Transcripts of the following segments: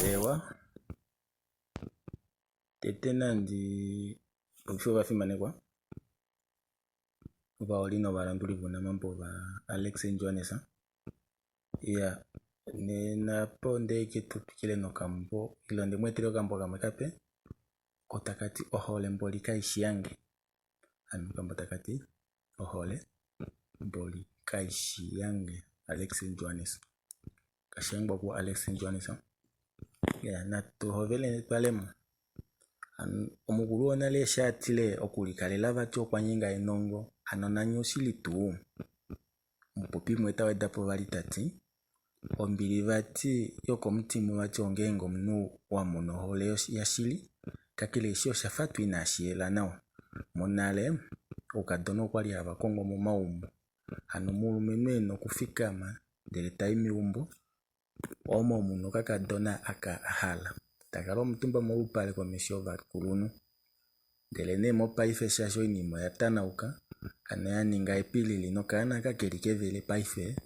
Ewa tete nandi bifo bafimane kwa ba olino baranduli bona mambo ba Alex Njoanesa ya nena ponde kitu kile no kambo ilo ndi mwetiro kambo kamakape kotakati ohole mbolika ishiyange anu kambo takati ohole mbolika ishiyange Alex Njoanesa kashengwa ku Alex Njoanesa ya natuhovele palemo omugulu onale shatile okulikalela batyo kwanyinga enongo anonanyo silitu mpopi mweta wedapo bali tati ombili bati yokomutimu batyo ngengo mnu wa mono hole yashili kakile shio shafatu inashiela nawo monale okadono kwali abakongo mu maumbo ano mulumene no kufikama ndele taimi umbo omo muno kakadona akahala takalo mutumba mo upale kwa meshova kulunu ndele ne mo paife shasho inimo yatanauka ana yaninga epili lino kana kakelikevele paife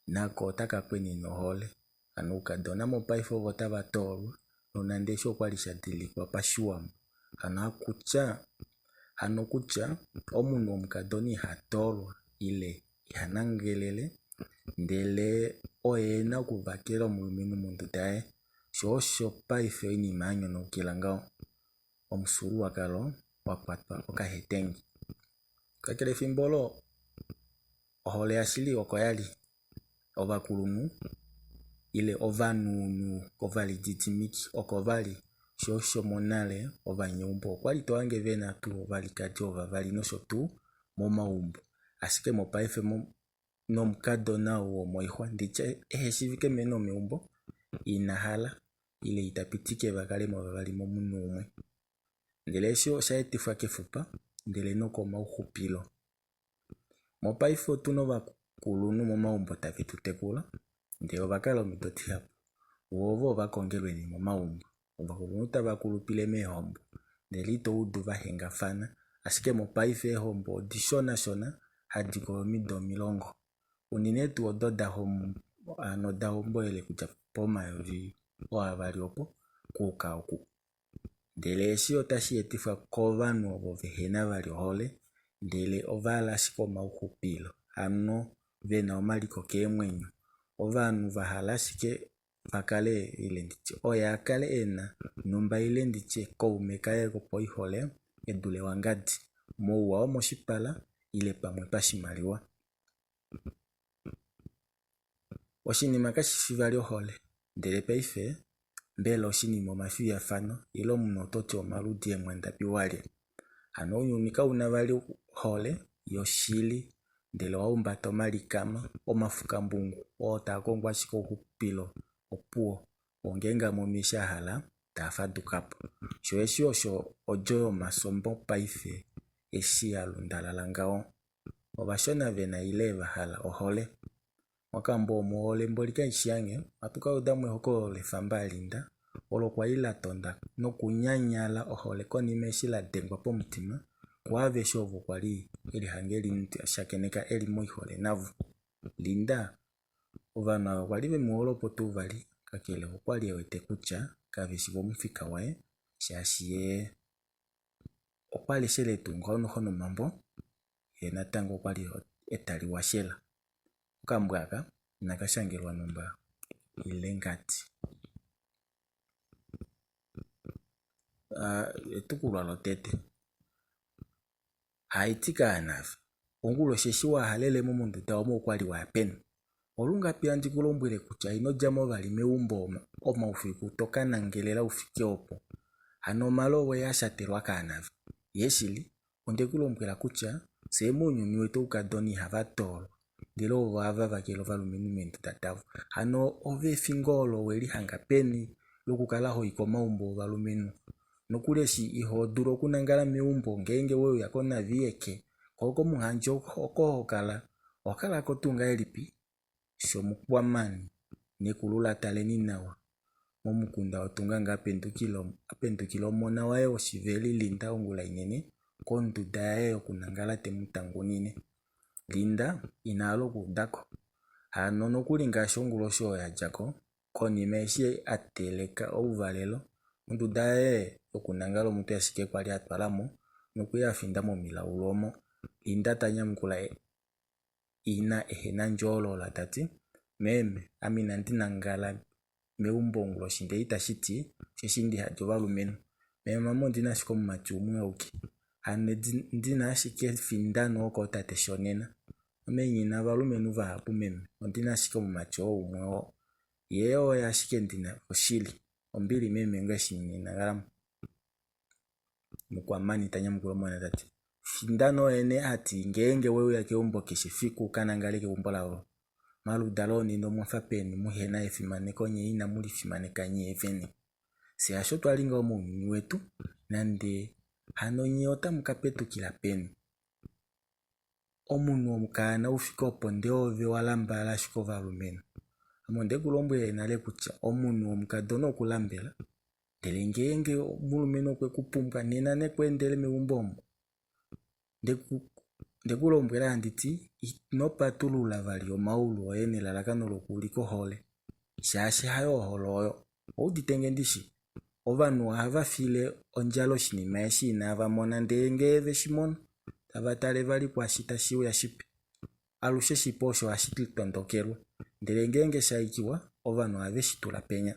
nako takakweni no hole anu kadona mo paife vota batoro nonandesho kwali shadili kwa pashuam ano kucha omuno omukadoni hatoro ile yanangelele ndele oyena kubakela muluminu mundu dae shosho paife inimanyo no kilangao omusuru wakalo wakwatwa okahetengi kakele fimbolo ohole ashili okoyali ovakulunu ile ovanunu kovali jitimiki okovali shosho monale ovanyumbo kwali toange vena tu ovali kati ovavali nosho tu momaumbo asike mopaife no mukadona uo moihwa ndiche shivike meno meumbo inahala ile itapitike bakale mobali momunu umwe ndele sho shaetifwa kefupa ndele noko mauhupilo mopaife tuno bakulunu momaumbo tavitutekula ndele bakala mitoti hapo uovo bakongelwe ni momaumbo obakulunu tabakulupile mehombo ndele ito udu bahengafana asike mopaife hombo dishona hadiko mido milongo uninetu ododa homo anoda hombo ele kuja poma yovi wabali opo kuka oku ndele shio tashi etifwa kovanu obo vehena bali hole ndele ovala shiko mauhupilo ano vena omaliko kemwenyo ovanu vahala shike bakale ile ndiche oya akale ena numba ile ndiche koumekaye kopo ihole edule wangadi mowa omoshipala ile pamwe pashimaliwa oshinima kashishivali ohole ndele paife mbele oshinima omafia fano ilo muno toti omaludi emwenda piwali ano unyunika unavali hole yoshili ndele waumbata omalikama omafuka mbungu otakongwa shiko hupilo opuo ongenga momishahala tafadukapo shoeshi osho ojo masombo paife eshi alundalalangao obashona vena ile bahala ohole wakambo muhole mbolika ishiyange atuka udamwe hoko lefamba linda olo kwa ila tonda no kunyanyala ohole konime shila dengwa po mutima kwave shovo kwali ili hangeli nti ashakeneka eli moihole navu linda ovana kwalive muholo potu vali kakele kwali ewete kucha kavishivo mufika wae shashiye okwali shele tunga ono hono mambo yena tango kwali etali washela ukambwaka nakashangelwa numba ilengati etukulwa lotete haitika anafi ongulo sheshiwa halele mumundu taomo kwali wapenu olunga pia ndikulombwele kucha ino jamo bali meumbo omaufiku tokana ngelela ufike opo ano malowe yashaterwa kanafi yeshili ondekulombwela kucha semu nyumi wetu ukadoni havatolo ndilo wava bakelo valuminu mentu tatavu ano ove fingolo weli hanga peni lokukalaho ikomaumbo valuminu nokuleshi iho duro kunangala meumbo ngenge wewe yakona vieke koko muhanjo okokala wakala kotunga elipi shomukwamani nekulula taleni nawa momukunda otunga ngapendukilo mona wae oshiveli linda ongula inene konduda yae okunangala temutangunine Linda inalo kudako hano nokuli ngaashi ongula osho yajako konima eshi ateleka ouvalelo ondunda ye yokunangala omuntu ashike kwali atwalamo nokuli afinda momilaulo omo. Linda tanyamukula ina ehena njolola tati meme ami nandi nangala megumbo ongula shi ndeli tashiti sheshi ndi hadi ovalumentu meme mama ondina ashike omumati umwe auke hano ndina ashike findano oko tate shonena omenyina valumentu vahapu meme ondina ashike omumati umwe wo ye oyo ashike ndina oshili ombili meme ngweshi ninangala mukwamani tanyamukula omwana tati findano ene ati ngenge wewe yake umbo kishifiku kanangale ke umbo lawo maludalo nindo mwafa peni muhena efimaneko nye ina muli fimaneka nye eveni si asho twalinga omunyuni wetu nande hano nye otamukapetukila peni omunu omukana ufika opo nde ove walambala ashiko valumenu amonde kulombwele nale kutya omunu omukadona okulambela ndele ngenge mulumenu okwe kupumbwa nena nekwendele megumbo omo ndekulombwela anditi inopatulula vali omaulu oye nelalakano lokuuliko hole shaashi hayo oholo oyo ouditenge ndishi ovanu havafile onjalo shinima eshi inavamona ndele ngeve shimono tavatale vali kwashita shiwe yashipe alushe shipo osho ashitondokelwa ndele ngenge shaikiwa ovanu haveshitula penya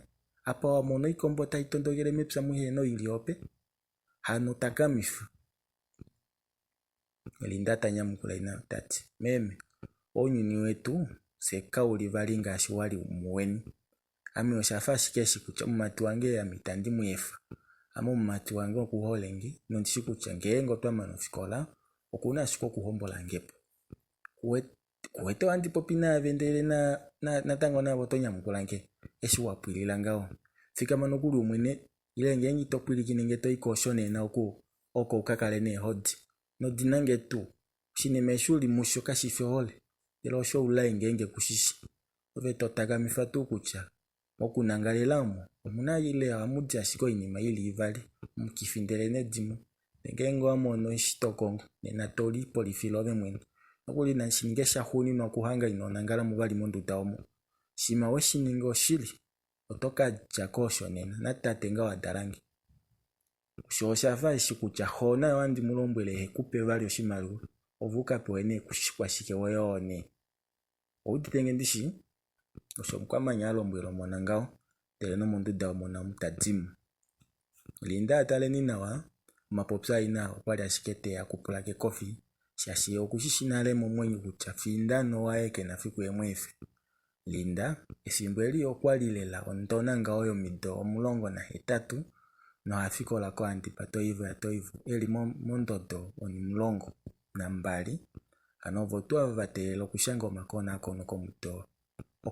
apa wamono ikombo taitondokele mepya muheno ili ope hano takamifa. Linda tanyamukula ina tati meme onyuni wetu seka uli vali ngaashi wali umuweni ami oshafa ashikeshi kutya omumati wange amitandi muyefa ama omumati wange okuholengi nondishi kutya ngenge otwamana ofikola okuna ashike okuhombola ngepo kuwete wandi popi nave ndele natango navo tonyamukula nke eshi wapwilila ngawo fikama nokuli umwene ile ngenge topwiliki nenge toikosho nena oko ukakale nehodi nodinange tu shinima eshi uli musho kashife hole ndele osho ulayi ngenge kushishi ove totakamifa tu kutya mokunangalelamo omuna ile amudi ashiko inima ili ivali mukifindele nedimu ngenge wamono eshi tokongo nena toli polifilo ove mwene nokuli nashinge shahuninwa okuhanga inonangala muvali mondunda omo shima weshininga oshili otokaja kosho nena natate nga wadalange sho shafa eshi kutya hona wandi mulombwele hekupe vali oshimaliwa ovuka pewe ne kushikwashike woyone ouditenge ndishi osho mukwamanya alombwele omona ngawo ndele nomondunda omona mutadimu. Linda ataleni nawa omapopya ina okwali ashike teya kupulake kofi shashi okushishi nale momwenyu kutya findano waeke nafiku emwefe. Linda ethimbo eli okwali lela ondona ngawo yomido 18 nohafikola ko Antipatoivo ya Toivo eli mondondo 12 ano votu avatelela okushanga omakonakono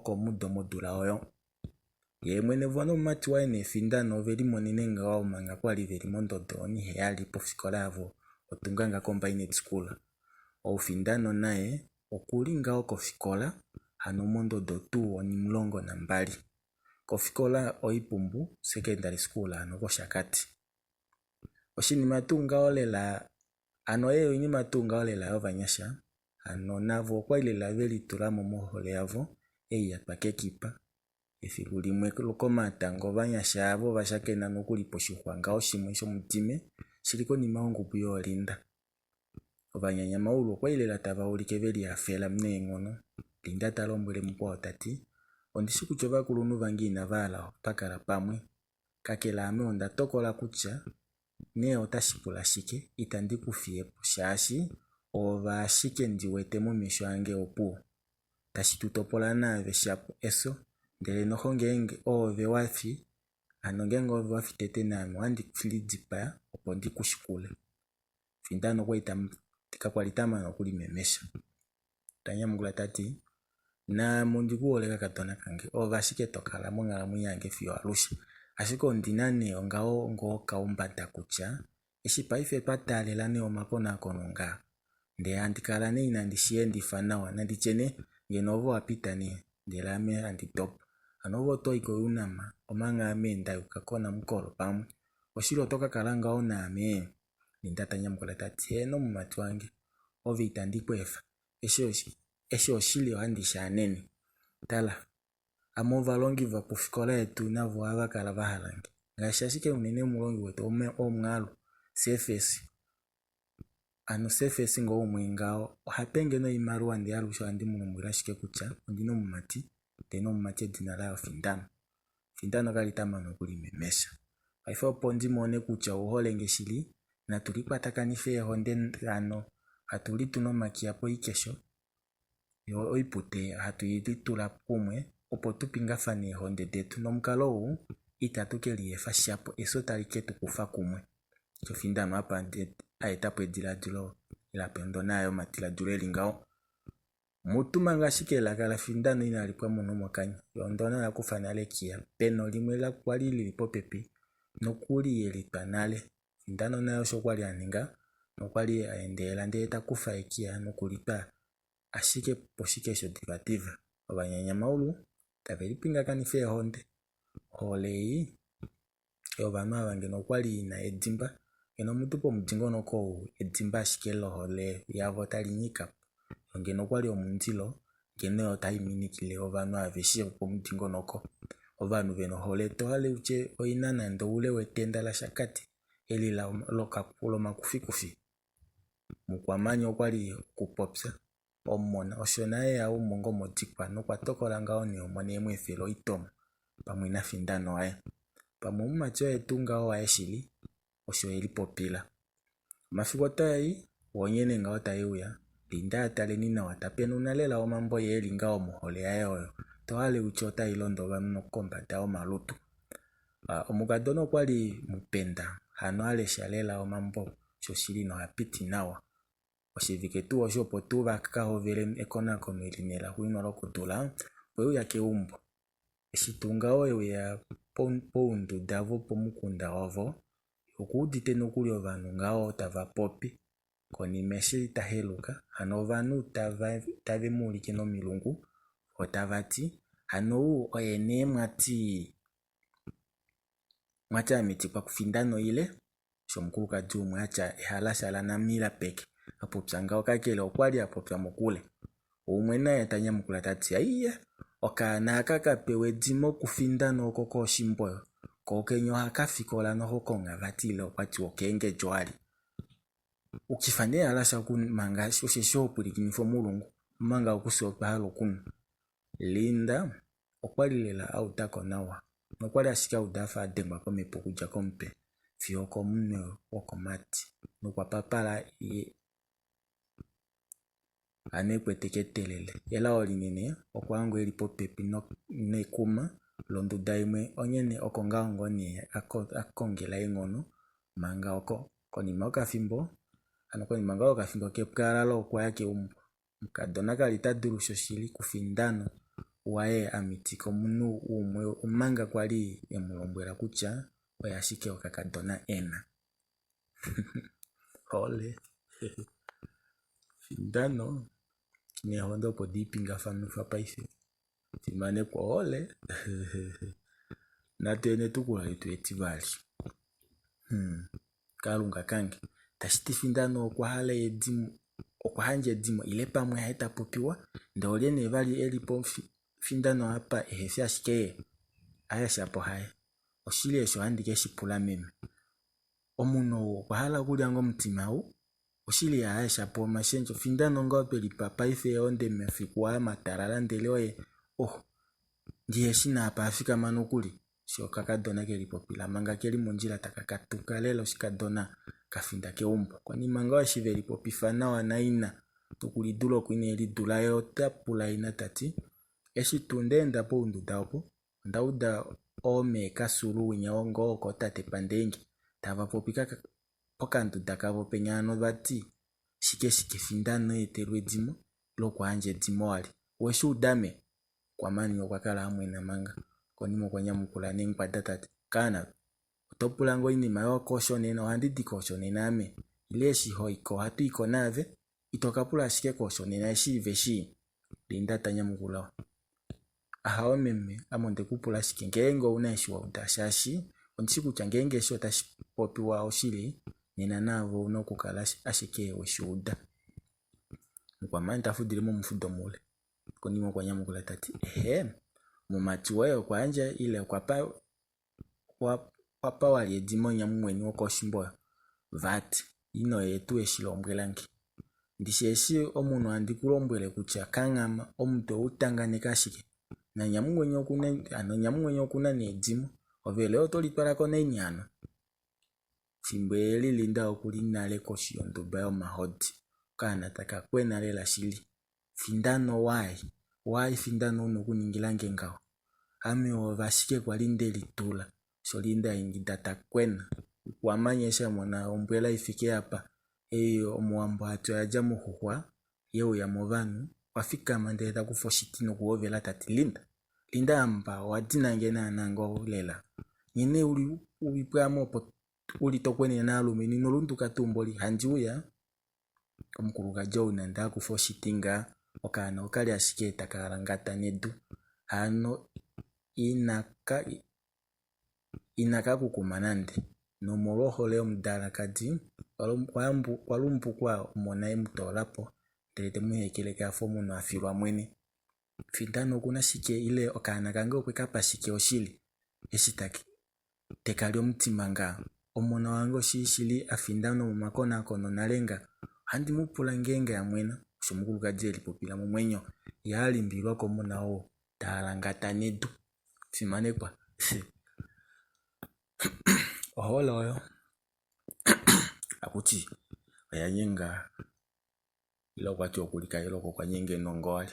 komudo modula oyo ye mwene vono omumati wae nefindano veli monene ngawo manga kwali veli mondondo 7 pofikola yavo otunganga combined school ofindano naye okuli ngawo kofikola hano mondondo 12 kofikola oipumbu secondary school hano koshakati oshinima tunga lela ano eyo inima tunga lela yovanyasha ano navo kwali lela veli tulamo mohole yavo eyatwa kekipa ethigu limwe komatango vanyasha avo vashakena nokuli poshihwanga oshimwe shomutime shili konima ongubu yolinda ovanyanya maulu okwali lela tavaulike veli afela mneengono. Linda talombwele mukwawo tati ondishi kutya ovakuluntu vangi inavala twakala pamwe kakela ame ondatokola kutya ne otashipula shike itandi kufiyepo shaashi ova ashike ndiwete momeho ange opuwo tashitutopola nave shapo eso ndele noho ngenge ove wafi ano ngenge ove wafi tete nami wandi kufilidipaya opo ndikushikule findano kwali tamana okulimemesha tanyamukula tati na mondikuoleka katona kange ove ashike tokala monkalamwenyo yange fiyo alushe ashike ondina ne ongawo ngokaumbanda kutya eshi paife twatalela ne omakonakono nga ndele andikala ne inandishiye ndifa nawa nandichene ngeno ovo wapita ne ndele ame anditopa ano ovo toiko yunama omanga ame ndayuka kona mukolo pamwe oshili otokakala ngawo name. Linda tanyamukula tati heno mumati wange ove itandikwefa esho oshili ohandisha anene tala amova longi vapufikola yetu navo avakala vahalange ngashashike unene mulongi wetu omwalo CFS ano CFS ngo umwingao hapenge no imaruwa ndi alusha andi mulumwira shike kucha ndino mumati teno mumati dina la findano kali tamano kulimemesha haifo pondi mone kucha uholenge shili na tulipatakanife honde ano hatuli tunomaki hapo ikesho yo oipute hatuyitula kumwe opo tupingafane honde detu nomukalo huu itatukeli efa shapo eso taliketu kufa kumwe chofindano hapa aetapo ediladulo ilapendo nayo matiladulo lingao mutu manga shikela kala findano inalipwa muno mwakanya yondona na kufana lekia peno limwe la kwali lilipo pepi nokuli yelipanale findano nayo shokwali aninga nokwali aendela ndeta kufa ekia nokulipa ashike poshikesho divativa obanyanya maulu tavelipinga kanife honde holei yovanu abange nokwali na edimba eno mutu po mudingo noko edimba ashikelo hole yavo talinyika ngeno kwali omundilo ngeno taiminikile ovanu aveshiro po mudingo noko ovanu veno hole tohale uche oina nando ule wetenda la shakati elila lokapulo makufi mukwamanyo kwali kupopsa omona oshonaye ya umongo motikwa nokwatokola ngao ni omone mwefelo itoma pamwe na findano aya pamwe mumacho etunga owa shili osho elipopila mafikota yi wonyene ngao tayuya linda ataleni na watapenu nalela omambo yelinga omuhole ayo tohale uchota ilondo vanu nokombata omalutu omukadono kwali mupenda hano aleshalela omambo shoshili no hapiti nawa oshivike tu osho potu vakahovele ekonako melinela huinolo kutula wewe yake umbo eshitunga oyo ya poundu davo pomukunda wavo ukudite nokuli ovanu ngao tava popi koni meshi taheluka hano vanu tave mulike no milungu otavati hano oyene mwati amiti kwa kufindano ile shomkuka jumu acha ehalashala na mila peke apopsa ngao kakele okwali apopsa mukule umwena yatanya mukula tati aiya okana kakapewe dimo kufindano koko shimboyo kokenyo hakafikola no hokonga vatile okwati okenge jwali ukifane alasha kun manga shosho pulikinifo mulungu manga ukusopa halo kun linda okwali lela autako nawa nokwali ashika udafa ademba komepo kuja kompe fioko mune okomati nokwapapala anekweteketelele ela olinene okwango elipo pepi no nekuma londo daimwe onyene okongao ngoni akongela ingono manga oko konima okafimbo konima ngao okafimbo kepkala lo kwa yake mukadona kalitaduru shoshili kufindano wae amitiko munu umwe umanga kwali emulombwela kucha oyashike okakadona ena ole findano ni hondo po dipinga fanu fapaife timane kwa ole natene tukula itu etivali kalunga kange tashiti findano kwa hale edimu okwahanje edimu ile pamwe haita popiwa ndole ne vali elipo findano hapa ehefi ashike aya shapo haye oshili esho handike shipula meme omuno kwahala kulya ngo mtimau oshili aya shapo mashenjo findano ngo peli papa ife onde mefikuwa matarala ndelewe ndiye shina hapa afika manukuli sho kakadona keli popila manga keli monjila takakatuka lelo shikadona kafinda ke umbo kwani manga washiveli popifana wanaina tukulidulo kwine elidula yotapula ina tati eshitunde ndapo undudapo ndauda ome kasuru winyongo oko tate pandengi tava popika pokandu dakavo penyano vati shike findano eterwe dimo lokwa anje dimo ali weshu udame kwa mani okwakala amwena manga konimo kwa nyamukula nengpa datati kana utopulango inima yokosho nena handidi kosho nena ame ileshi hoiko hatu iko nave itokapula shike kosho nena eshi veshi linda tanyamukula ahawa meme amonde kupula shike ngengo unaishi wa udashashi onchiku changenge sho tashipopi wa oshili nena navo unokukala ashike weshuda kwa mani tafudile mo mfudo mule konimo kwa nyamu kula tati mumati wewe kwa anje ile kwa pa wali edimo nyamu mweni wako shimbo vati ino yetu eshilombwelangi ndisheshi omuno andikulombwele kucha kangama omuto utangane kashike na nyamu mweni okuna nedimo ovele otolitwalako nenyano chimbweli linda okulinale koshi yonduba yomahodi kana taka kwena lela shili findano wai findano uno kuningilange ngao ame ovashike kwa linde litula so linda ingidata kwena wamanyesha mwana ombwela ifike hapa omuambo hatu ya jamu huhwa yeu ya movanu wafika mandeta kufoshitino kuovela tati linda amba wadinange na nango lela nyine ulipwamo uli tokwene na alumini nolundu katumboli hanjuya omukuluka jo unanda kufoshitinga okana okali ashike takarangata nedu hano inaka kukumanande no moroho leo mdala kadi walumpu kwa umona emutolapo telete muhekeleka fomu no afirwa mwene findano kuna shike ile okana kange okwekapa shike oshili eshitaki tekalyo mtimanga omona wango shishili afindano mumakona kono nalenga handi mupula ngenga ya mwena shumukuluka jeli popila mumwenyo yali mbilwa komona o talangata nedu simane kwa oyo akuti oyanyenga ilo kwati okulika ilo kwa nyenge nongoli